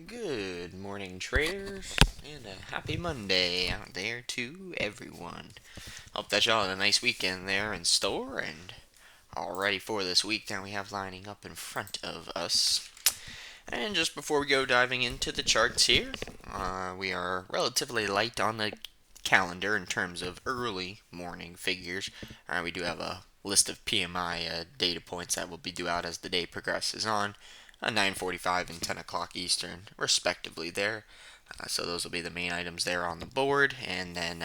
Good morning, traders, and a happy Monday out there to everyone. Hope that y'all had a nice weekend there in store and all ready for this week that we have lining up in front of us. And just before we go diving into the charts here, we are relatively light on the calendar in terms of early morning figures. We do have a list of PMI data points that will be due out as the day progresses on. 9:45 and 10 o'clock Eastern, respectively, there. So those will be the main items there on the board. And then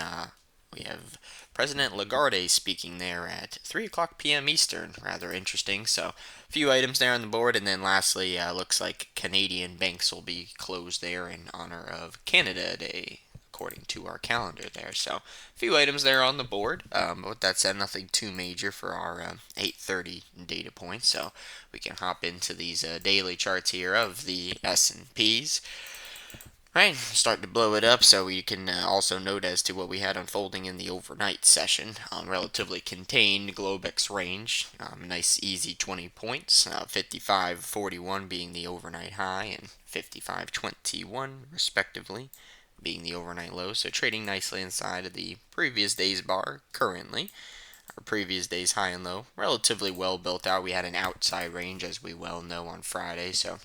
we have President Lagarde speaking there at 3 o'clock p.m. Eastern. Rather interesting. So a few items there on the board. And then lastly, looks like Canadian banks will be closed there in honor of Canada Day, according to our calendar there. So a few items there on the board. But with that said, nothing too major for our 8:30 data points. So we can hop into these daily charts here of the S&Ps. Right, start to blow it up so we can also note as to what we had unfolding in the overnight session. Relatively contained Globex range, nice easy 20 points, 55.41 being the overnight high and 55.21 respectively being the overnight low. So trading nicely inside of the previous day's bar currently. Our previous day's high and low, relatively well built out. We had an outside range as we well know on Friday, so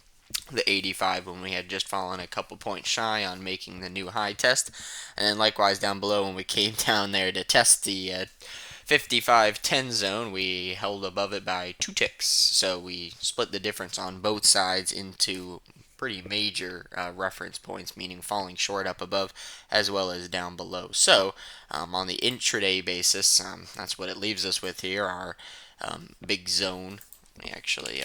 the 85 when we had just fallen a couple points shy on making the new high test. And then likewise down below when we came down there to test the 55.10 zone, we held above it by 2 ticks. So we split the difference on both sides into pretty major reference points, meaning falling short up above as well as down below. So on the intraday basis, that's what it leaves us with here, our big zone. Let me actually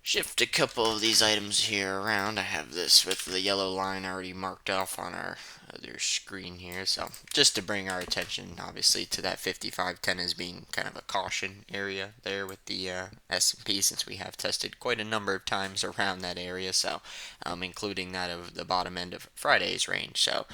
shift a couple of these items here around. I have this with the yellow line already marked off on our other screen here. So just to bring our attention, obviously, to that 55.10 as being kind of a caution area there with the S&P, since we have tested quite a number of times around that area. So including that of the bottom end of Friday's range. So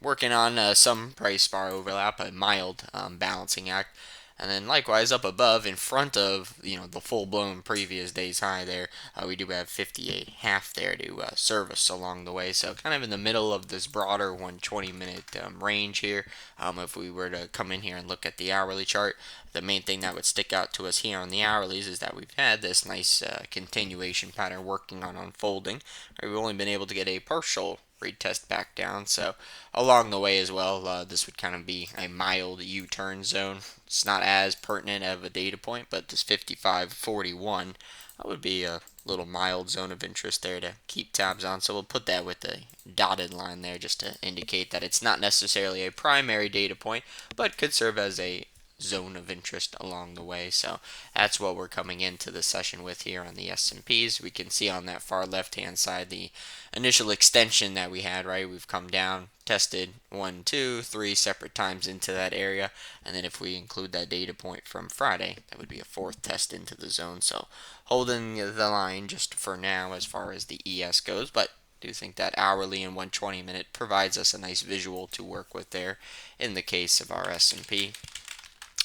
working on some price bar overlap, a mild balancing act. And then likewise up above in front of the full-blown previous day's high there, we do have 58 half there to service along the way. So kind of in the middle of this broader 120-minute range here. If we were to come in here and look at the hourly chart, the main thing that would stick out to us here on the hourlies is that we've had this nice continuation pattern working on unfolding. We've only been able to get a partial retest back down. So along the way as well, this would kind of be a mild U-turn zone. It's not as pertinent of a data point, but this 55.41 that would be a little mild zone of interest there to keep tabs on. So we'll put that with the dotted line there just to indicate that it's not necessarily a primary data point, but could serve as a zone of interest along the way. So that's what we're coming into the session with here on the S&Ps. We can see on that far left hand side the initial extension that we had, right? We've come down, tested 1, 2, 3 separate times into that area, and then if we include that data point from Friday, that would be a fourth test into the zone. So holding the line just for now as far as the ES goes, but do think that hourly and 120 minute provides us a nice visual to work with there in the case of our S&P.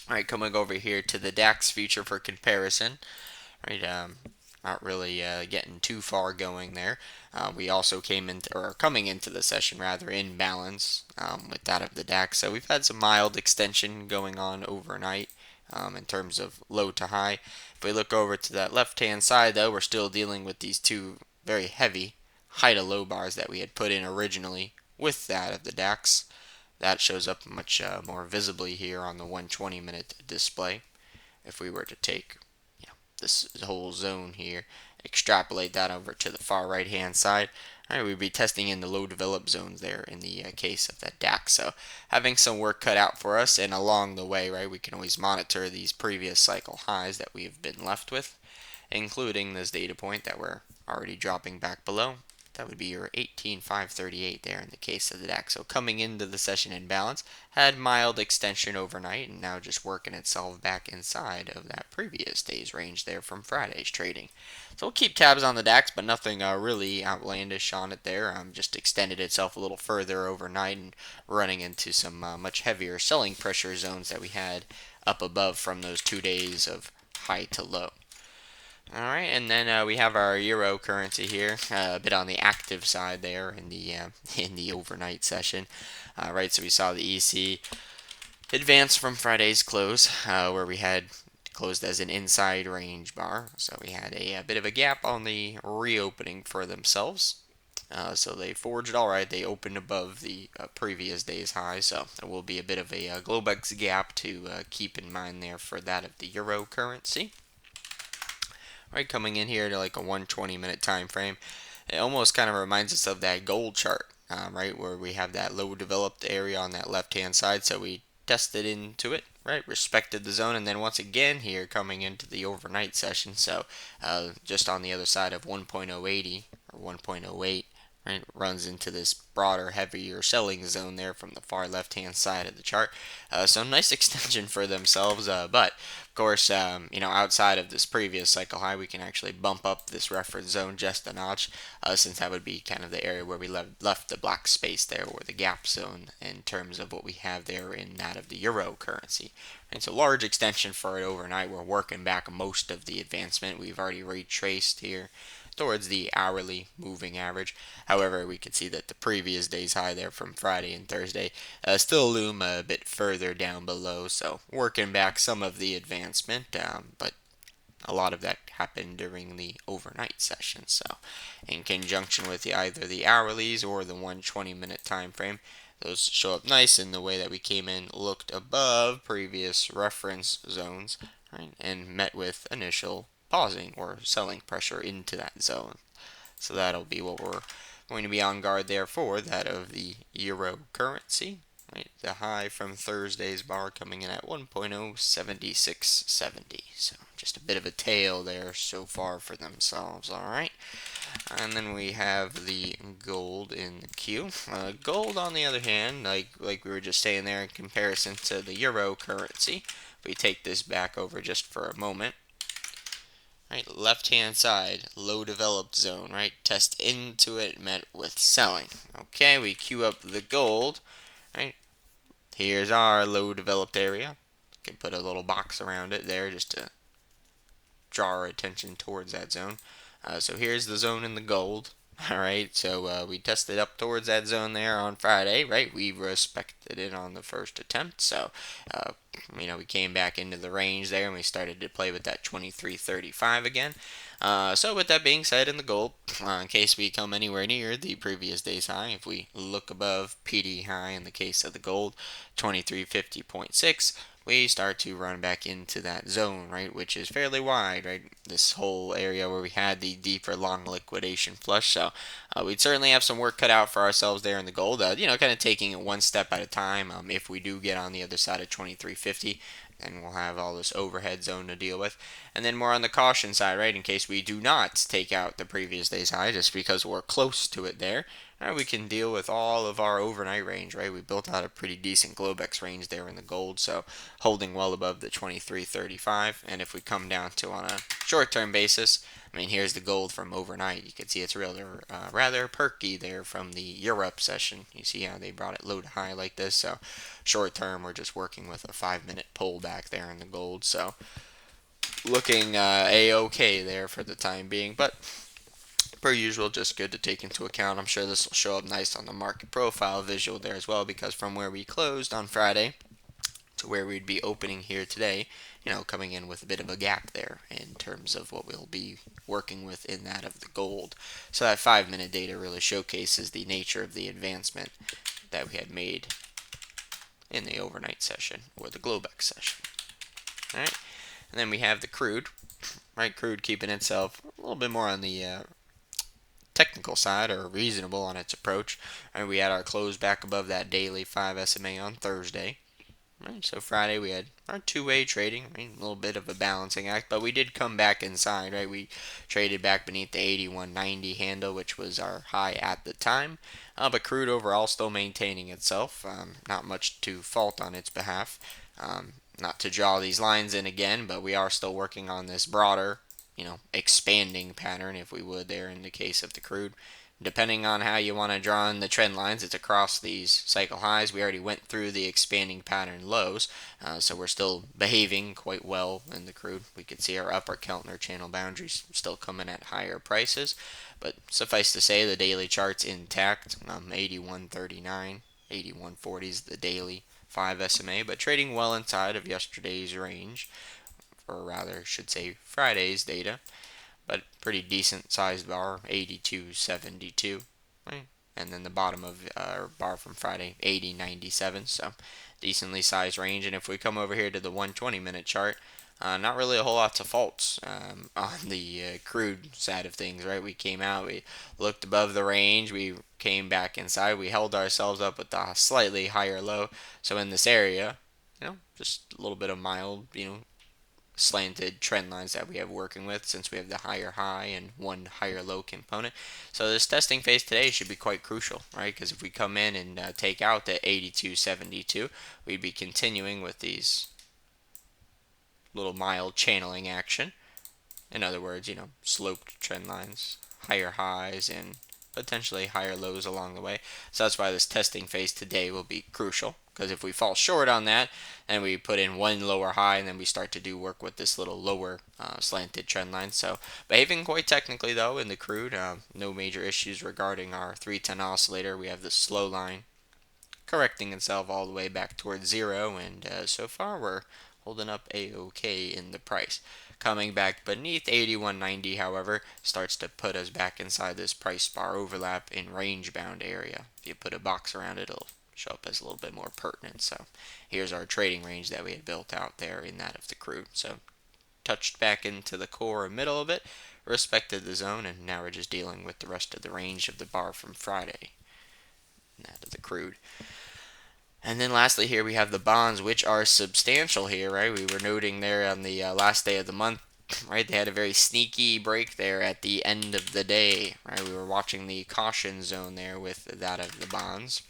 All right, coming over here to the DAX future for comparison. All right, not really getting too far going there. We also came into, or are coming into the session rather, in balance with that of the DAX. So we've had some mild extension going on overnight in terms of low to high. If we look over to that left-hand side, though, we're still dealing with these two very heavy high to low bars that we had put in originally with that of the DAX. That shows up much more visibly here on the 120-minute display. If we were to take this whole zone here, extrapolate that over to the far right hand side, all right, we'd be testing in the low developed zones there in the case of that DAX. So having some work cut out for us, and along the way, right, we can always monitor these previous cycle highs that we've been left with, including this data point that we're already dropping back below. That would be your 18,538 there in the case of the DAX. So coming into the session in balance, had mild extension overnight, and now just working itself back inside of that previous day's range there from Friday's trading. So we'll keep tabs on the DAX, but nothing really outlandish on it there. Just extended itself a little further overnight and running into some much heavier selling pressure zones that we had up above from those 2 days of high to low. All right, and then we have our euro currency here, a bit on the active side there in the in the overnight session. Right, so we saw the EC advance from Friday's close, where we had closed as an inside range bar. So we had a bit of a gap on the reopening for themselves. So they forged all right. They opened above the previous day's high, so there will be a bit of a Globex gap to keep in mind there for that of the euro currency. Right, coming in here to like a 120-minute time frame, it almost kind of reminds us of that gold chart, right, where we have that low developed area on that left-hand side. So we tested into it, right, respected the zone, and then once again here coming into the overnight session. So just on the other side of 1.080 or 1.08. Right, runs into this broader, heavier selling zone there from the far left-hand side of the chart. So nice extension for themselves, but of course, outside of this previous cycle high, we can actually bump up this reference zone just a notch, since that would be kind of the area where we left the black space there, or the gap zone, in terms of what we have there in that of the euro currency. It's a large extension for it overnight. We're working back most of the advancement. We've already retraced here towards the hourly moving average. However, we can see that the previous day's high there from Friday and Thursday still loom a bit further down below, so working back some of the advancement, but a lot of that happened during the overnight session. So, in conjunction with either the hourlies or the 120-minute time frame, those show up nice in the way that we came in, looked above previous reference zones, right, and met with initial pausing or selling pressure into that zone. So that'll be what we're going to be on guard there for, that of the euro currency. Right, the high from Thursday's bar coming in at 1.07670. So just a bit of a tail there so far for themselves. All right. And then we have the gold in the queue. Gold, on the other hand, like we were just saying there, in comparison to the euro currency, if we take this back over just for a moment. Right, left hand side, low developed zone, right? Test into it, met with selling. Okay, we queue up the gold, right? Here's our low developed area. Can put a little box around it there just to draw our attention towards that zone. So here's the zone in the gold. All right, so we tested up towards that zone there on Friday, right? We respected it on the first attempt, so we came back into the range there, and we started to play with that 23.35 again. So with that being said, in the gold, in case we come anywhere near the previous day's high, if we look above PD high in the case of the gold, 2350.6, we start to run back into that zone, right, which is fairly wide, right, this whole area where we had the deeper long liquidation flush. So we'd certainly have some work cut out for ourselves there in the gold, kind of taking it one step at a time. If we do get on the other side of 2350, then we'll have all this overhead zone to deal with. And then more on the caution side, right, in case we do not take out the previous day's high, just because we're close to it there, right, we can deal with all of our overnight range, right? We built out a pretty decent Globex range there in the gold, so holding well above the 23.35. And if we come down to on a short-term basis, I mean, here's the gold from overnight. You can see it's rather perky there from the Europe session. You see how they brought it low to high like this. So short term, we're just working with a 5-minute pullback there in the gold. So looking a-okay there for the time being, but per usual, just good to take into account. I'm sure this will show up nice on the market profile visual there as well, because from where we closed on Friday to where we'd be opening here today, coming in with a bit of a gap there in terms of what we'll be working with in that of the gold. So that 5-minute data really showcases the nature of the advancement that we had made in the overnight session or the Globex session. All right, and then we have the crude, right? Crude keeping itself a little bit more on the technical side, or reasonable on its approach. And we had our close back above that daily 5 SMA on Thursday. Right, so Friday we had our two-way trading, right, a little bit of a balancing act, but we did come back inside, right? We traded back beneath the 81.90 handle, which was our high at the time. But crude overall still maintaining itself. Not much to fault on its behalf. Not to draw these lines in again, but we are still working on this broader, expanding pattern, if we would, there in the case of the crude. depending on how you want to draw in the trend lines, it's across these cycle highs. We already went through the expanding pattern lows, so we're still behaving quite well in the crude. We could see our upper Keltner channel boundaries still coming at higher prices, but suffice to say the daily chart's intact. 81.39, 81.40 is the daily 5 SMA, but trading well inside of yesterday's range, or rather, should say Friday's data, but pretty decent sized bar, 82.72, right? And then the bottom of bar from Friday, 80.97, so decently sized range. And if we come over here to the 120-minute chart, not really a whole lot of faults on the crude side of things, right? We came out, we looked above the range, we came back inside, we held ourselves up with a slightly higher low. So in this area, just a little bit of mild, slanted trend lines that we have working with, since we have the higher high and one higher low component. So this testing phase today should be quite crucial, right? Because if we come in and take out the 82.72, we'd be continuing with these little mild channeling action. In other words, sloped trend lines, higher highs, and potentially higher lows along the way. So that's why this testing phase today will be crucial. Because if we fall short on that, and we put in one lower high, and then we start to do work with this little lower slanted trend line. So behaving quite technically though in the crude. No major issues regarding our 310 oscillator. We have the slow line correcting itself all the way back towards zero, and so far we're holding up a-okay in the price. Coming back beneath 81.90, however, starts to put us back inside this price bar overlap in range bound area. If you put a box around it, it'll show up as a little bit more pertinent. So here's our trading range that we had built out there in that of the crude. So touched back into the core middle of it, respected the zone, and now we're just dealing with the rest of the range of the bar from Friday, that of the crude. And then lastly here we have the bonds, which are substantial here, right? We were noting there on the last day of the month, right? They had a very sneaky break there at the end of the day, right? We were watching the caution zone there with that of the bonds.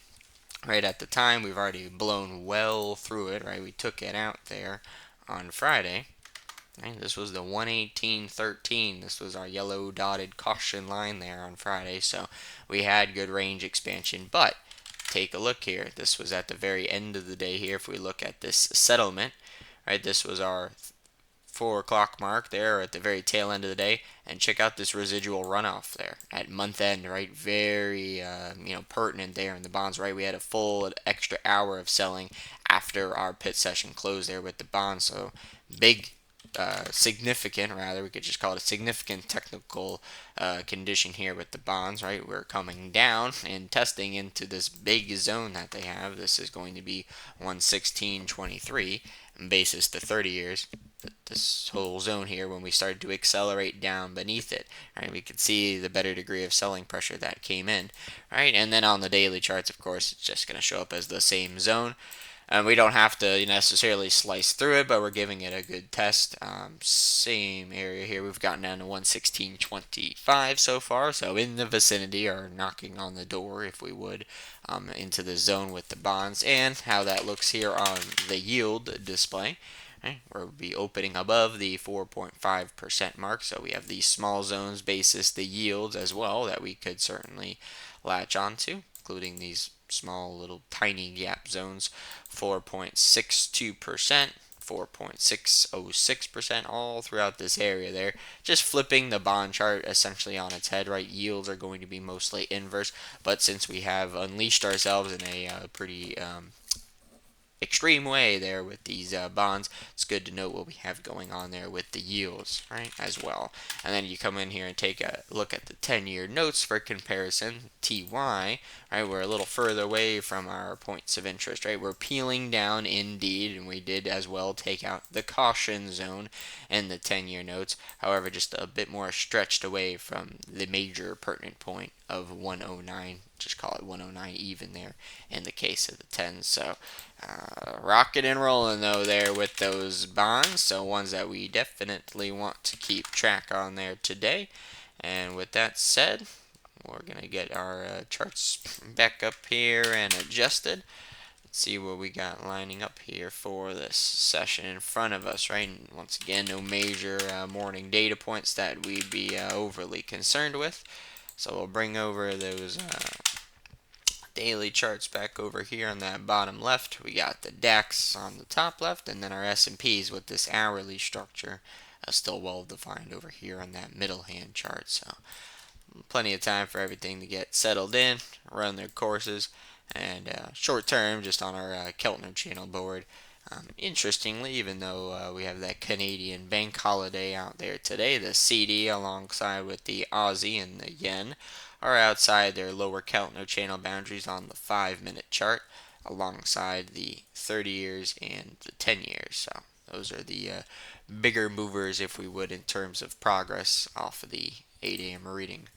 Right at the time, we've already blown well through it, right? We took it out there on Friday. Right? This was the 118.13. This was our yellow dotted caution line there on Friday. So we had good range expansion, but take a look here. This was at the very end of the day here. If we look at this settlement, right, this was our 4 o'clock mark there at the very tail end of the day, and check out this residual runoff there at month end, right? Very pertinent there in the bonds, right? We had a full extra hour of selling after our pit session closed there with the bonds. So big, significant, rather, we could just call it a significant technical condition here with the bonds, right? We're coming down and testing into this big zone that they have. This is going to be 116.23 basis to 30 years. This whole zone here, when we started to accelerate down beneath it, right, we could see the better degree of selling pressure that came in, right? And then on the daily charts, of course, it's just going to show up as the same zone. We don't have to necessarily slice through it, but we're giving it a good test. Same area here. We've gotten down to 116.25 so far, so in the vicinity, or knocking on the door, if we would, into the zone with the bonds. And how that looks here on the yield display. Right, we'll be opening above the 4.5% mark, so we have these small zones basis the yields as well that we could certainly latch onto, including these small little tiny gap zones, 4.62%, 4.606%, all throughout this area there. Just flipping the bond chart essentially on its head, right? Yields are going to be mostly inverse, but since we have unleashed ourselves in a pretty extreme way there with these bonds, it's good to know what we have going on there with the yields, right, as well. And then you come in here and take a look at the 10-year notes for comparison, TY, right, we're a little further away from our points of interest, right, we're peeling down indeed, and we did as well take out the caution zone in the 10-year notes, however, just a bit more stretched away from the major pertinent point of 109, just call it 109 even there in the case of the 10s. So rocking and rolling though there with those bonds, so ones that we definitely want to keep track on there today. And with that said, we're gonna get our charts back up here and adjusted. Let's see what we got lining up here for this session in front of us, right? And once again, no major morning data points that we'd be overly concerned with. So we'll bring over those daily charts back over here on that bottom left. We got the DAX on the top left, and then our S&Ps with this hourly structure still well defined over here on that middle hand chart. So plenty of time for everything to get settled in, run their courses, and short term just on our Keltner channel board. Interestingly, even though we have that Canadian bank holiday out there today, the CD alongside with the Aussie and the yen are outside their lower Keltner channel boundaries on the 5-minute chart, alongside the 30 years and the 10 years. So those are the bigger movers, if we would, in terms of progress off of the 8 a.m. reading.